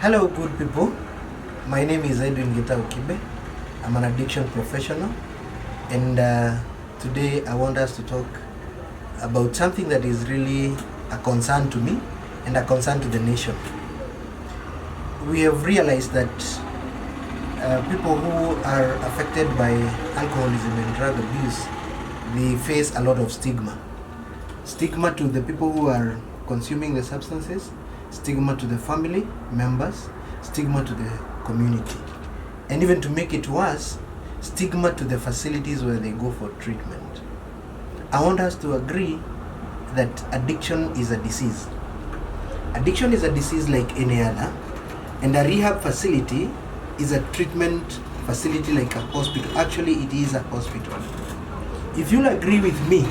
Hello, good people. My name is Edwin Gita Ukibe. I'm an addiction professional, and today I want us to talk about something that is really a concern to me and a concern to the nation. We have realized that people who are affected by alcoholism and drug abuse, they face a lot of stigma. Stigma to the people who are consuming the substances, stigma to the family members, stigma to the community, and even to make it worse, stigma to the facilities where they go for treatment. I want us to agree that addiction is a disease. Addiction is a disease like any other, and a rehab facility is a treatment facility like a hospital. Actually, it is a hospital. If you'll agree with me,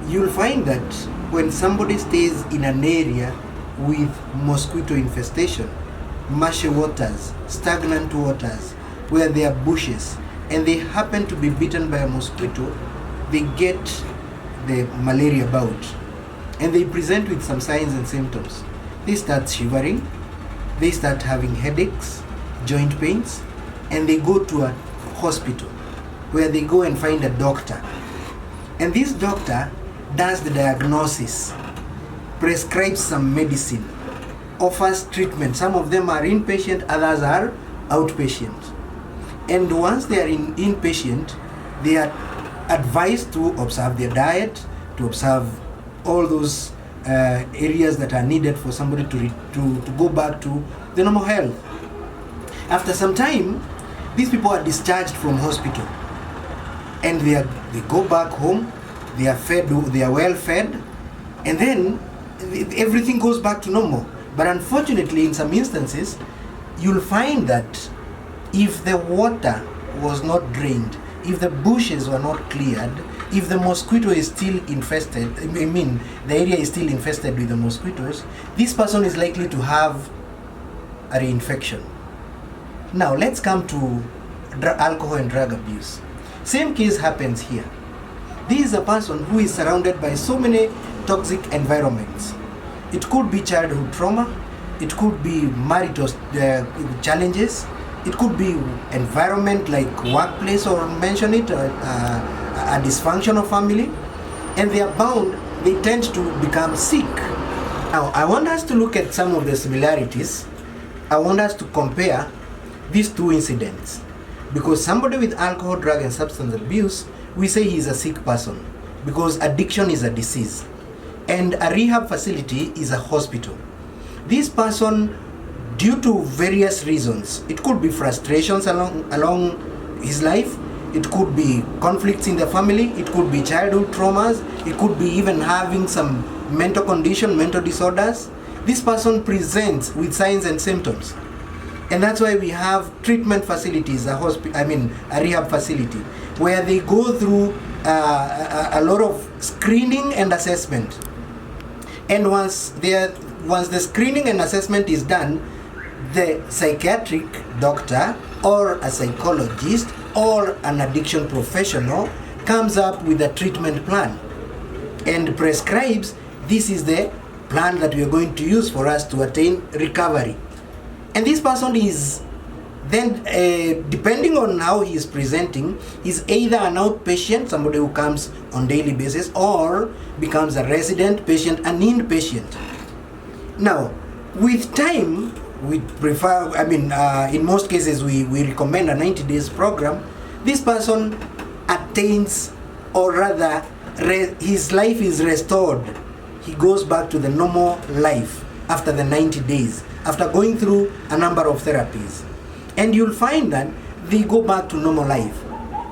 you'll find that when somebody stays in an area with mosquito infestation, marshy waters, stagnant waters, where there are bushes, and they happen to be bitten by a mosquito, they get the malaria bout, and they present with some signs and symptoms. They start shivering, they start having headaches, joint pains, and they go to a hospital where they go and find a doctor. And this doctor does the diagnosis, prescribes some medicine, offers treatment. Some of them are inpatient, others are outpatient. And once they are inpatient, they are advised to observe their diet, to observe all those areas that are needed for somebody to go back to the normal health. After some time, these people are discharged from hospital, and they go back home. They are fed, they are well fed, and then everything goes back to normal. But unfortunately, in some instances, you'll find that if the water was not drained, if the bushes were not cleared, if the mosquito is still infested, the area is still infested with the mosquitoes, this person is likely to have a reinfection. Now, let's come to alcohol and drug abuse. Same case happens here. This is a person who is surrounded by so many toxic environments. It could be childhood trauma, it could be marital challenges, it could be environment like workplace, or mention it, a dysfunctional family, and they are bound, they tend to become sick. Now, I want us to look at some of the similarities. I want us to compare these two incidents, because somebody with alcohol, drug, and substance abuse, we say he is a sick person, because addiction is a disease, and a rehab facility is a hospital. This person, due to various reasons, it could be frustrations along his life, it could be conflicts in the family, it could be childhood traumas, it could be even having some mental condition, mental disorders. This person presents with signs and symptoms. And that's why we have treatment facilities, a rehab facility, where they go through a lot of screening and assessment. And once the screening and assessment is done, the psychiatric doctor or a psychologist or an addiction professional comes up with a treatment plan and prescribes, this is the plan that we are going to use for us to attain recovery. And this person is then, depending on how he is presenting, is either an outpatient, somebody who comes on daily basis, or becomes a resident patient, an inpatient. Now, with time, we prefer, in most cases, we recommend a 90 days program. This person attains, or rather, his life is restored. He goes back to the normal life after the 90 days. After going through a number of therapies. And you'll find that they go back to normal life.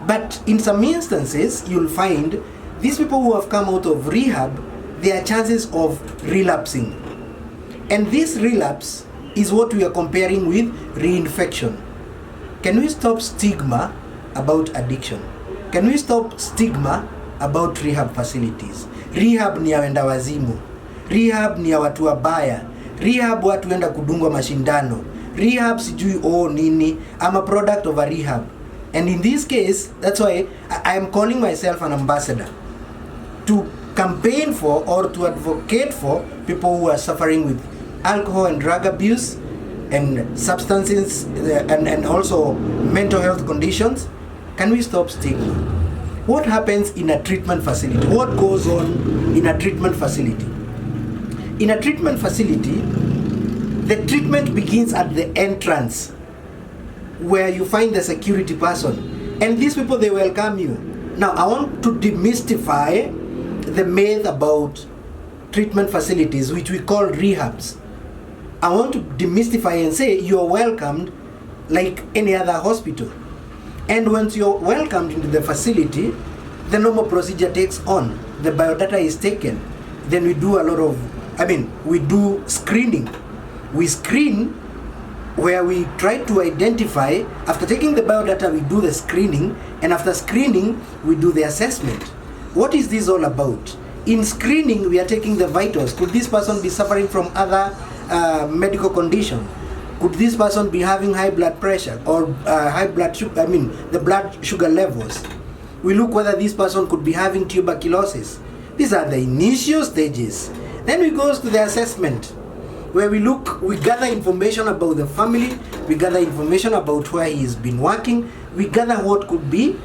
But in some instances, you'll find these people who have come out of rehab, there are chances of relapsing. And this relapse is what we are comparing with reinfection. Can we stop stigma about addiction? Can we stop stigma about rehab facilities? Rehab ni ya wenda wazimu. Rehab ni ya watu wabaya. Rehab watu enda kudungwa mashindano. Rehab sijui nini. I'm a product of a rehab. And in this case, that's why I am calling myself an ambassador to campaign for or to advocate for people who are suffering with alcohol and drug abuse, and substances and also mental health conditions? Can we stop stigma? What happens in a treatment facility? What goes on in a treatment facility? In a treatment facility, the treatment begins at the entrance where you find the security person. And these people, they welcome you. Now, I want to demystify the myth about treatment facilities, which we call rehabs. I want to demystify and say you're welcomed like any other hospital. And once you're welcomed into the facility, the normal procedure takes on. The biodata is taken. Then we do a lot of, we do screening. We screen where we try to identify, after taking the biodata, we do the screening, and after screening, we do the assessment. What is this all about? In screening, we are taking the vitals. Could this person be suffering from other medical condition? Could this person be having high blood pressure or high blood sugar, the blood sugar levels? We look whether this person could be having tuberculosis. These are the initial stages. Then we go to the assessment, where we gather information about the family, we gather information about where he's been working, we gather what could be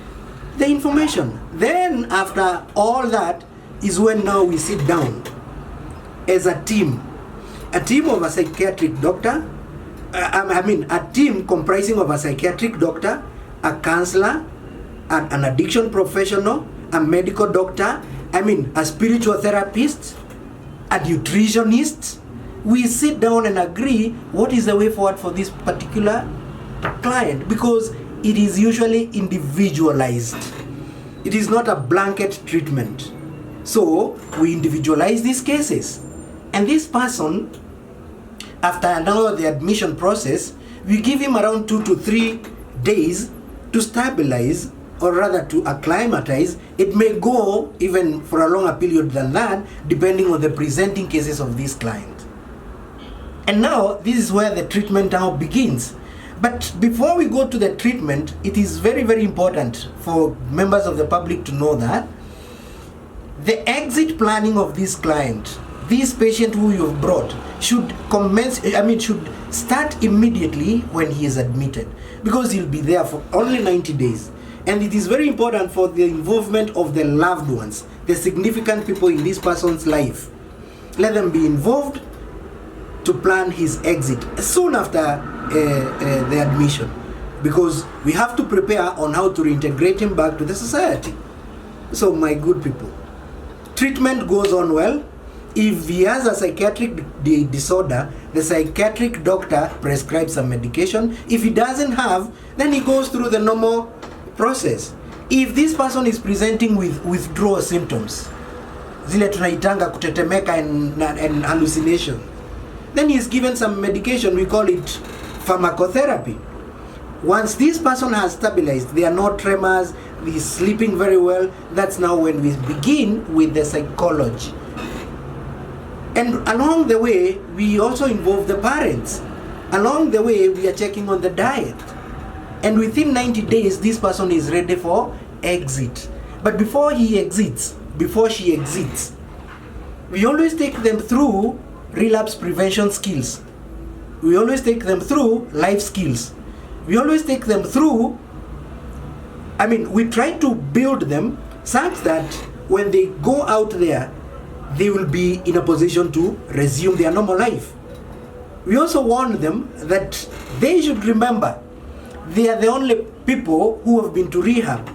the information. Then after all that is when now we sit down as a team of a psychiatric doctor, a team comprising of a psychiatric doctor, a counselor, an addiction professional, a medical doctor, a spiritual therapist, a nutritionist. We sit down and agree what is the way forward for this particular client, because it is usually individualized. It is not a blanket treatment. So we individualize these cases. And this person, after now the admission process, we give him around 2 to 3 days to stabilize, or rather to acclimatize. It may go even for a longer period than that, depending on the presenting cases of this client. And now, this is where the treatment now begins. But before we go to the treatment, it is very, very important for members of the public to know that the exit planning of this client, this patient who you've brought, should start immediately when he is admitted, because he'll be there for only 90 days. And it is very important for the involvement of the loved ones, the significant people in this person's life. Let them be involved to plan his exit soon after the admission, because we have to prepare on how to reintegrate him back to the society. So my good people, treatment goes on well. If he has a psychiatric disorder, the psychiatric doctor prescribes some medication. If he doesn't have, then he goes through the normal process. If this person is presenting with withdrawal symptoms, zile tunaitanga kutetemeka and hallucination, then he is given some medication. We call it pharmacotherapy. Once this person has stabilized, there are no tremors, he is sleeping very well, that's now when we begin with the psychology. And along the way, we also involve the parents. Along the way, we are checking on the diet. And within 90 days, this person is ready for exit. But before she exits, we always take them through relapse prevention skills. We always take them through life skills. We always take them through, we try to build them such that when they go out there, they will be in a position to resume their normal life. We also warn them that they should remember they are the only people who have been to rehab.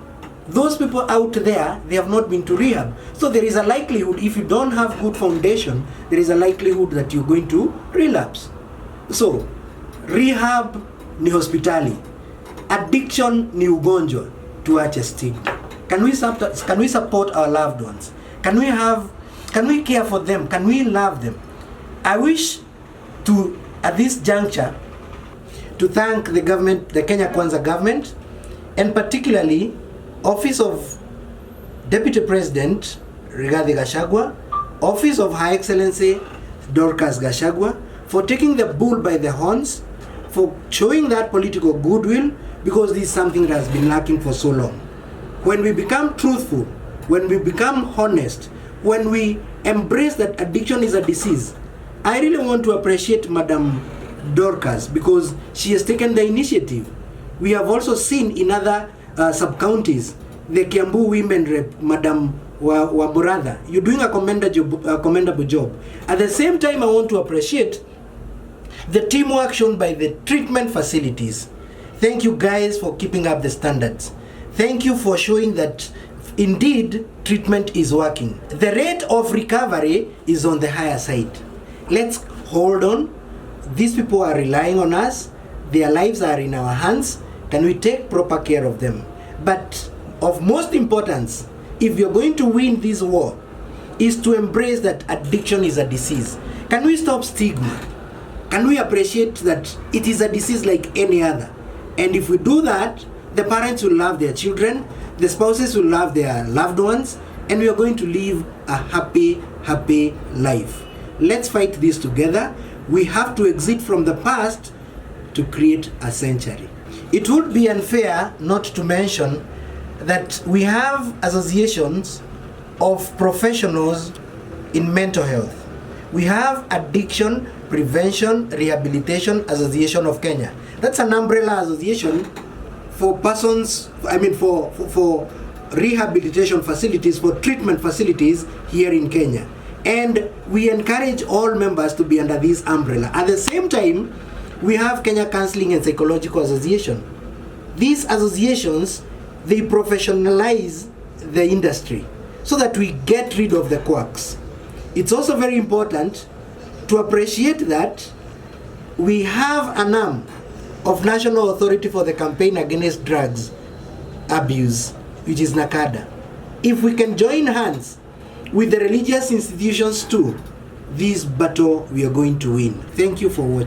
Those people out there, they have not been to rehab. So there is a likelihood, if you don't have good foundation, there is a likelihood that you're going to relapse. So, rehab ni hospitali. Addiction ni ugonjwa. Tuache stigma. Can we support our loved ones? Can we care for them? Can we love them? I wish to, at this juncture, to thank the government, the Kenya Kwanza government, and particularly Office of Deputy President Rigathi Gachagua, Office of High Excellency Dorcas Gachagua, for taking the bull by the horns, for showing that political goodwill, because this is something that has been lacking for so long. When we become truthful, when we become honest, when we embrace that addiction is a disease, I really want to appreciate Madam Dorcas, because she has taken the initiative. We have also seen in other sub-counties, the Kiambu women rep, Madam Waburadha, you're doing a commendable job. At the same time, I want to appreciate the teamwork shown by the treatment facilities. Thank you guys for keeping up the standards. Thank you for showing that indeed treatment is working. The rate of recovery is on the higher side. Let's hold on. These people are relying on us. Their lives are in our hands. Can we take proper care of them? But of most importance, if you're going to win this war, is to embrace that addiction is a disease. Can we stop stigma? Can we appreciate that it is a disease like any other? And if we do that, the parents will love their children, the spouses will love their loved ones, and we are going to live a happy, happy life. Let's fight this together. We have to exit from the past to create a century. It would be unfair not to mention that we have associations of professionals in mental health. We have Addiction Prevention Rehabilitation Association of Kenya. That's an umbrella association for persons, for rehabilitation facilities, for treatment facilities here in Kenya. And we encourage all members to be under this umbrella. At the same time, we have Kenya Counseling and Psychological Association. These associations, they professionalize the industry so that we get rid of the quacks. It's also very important to appreciate that we have an arm of National Authority for the Campaign Against Drugs Abuse, which is NACADA. If we can join hands with the religious institutions too, this battle we are going to win. Thank you for watching.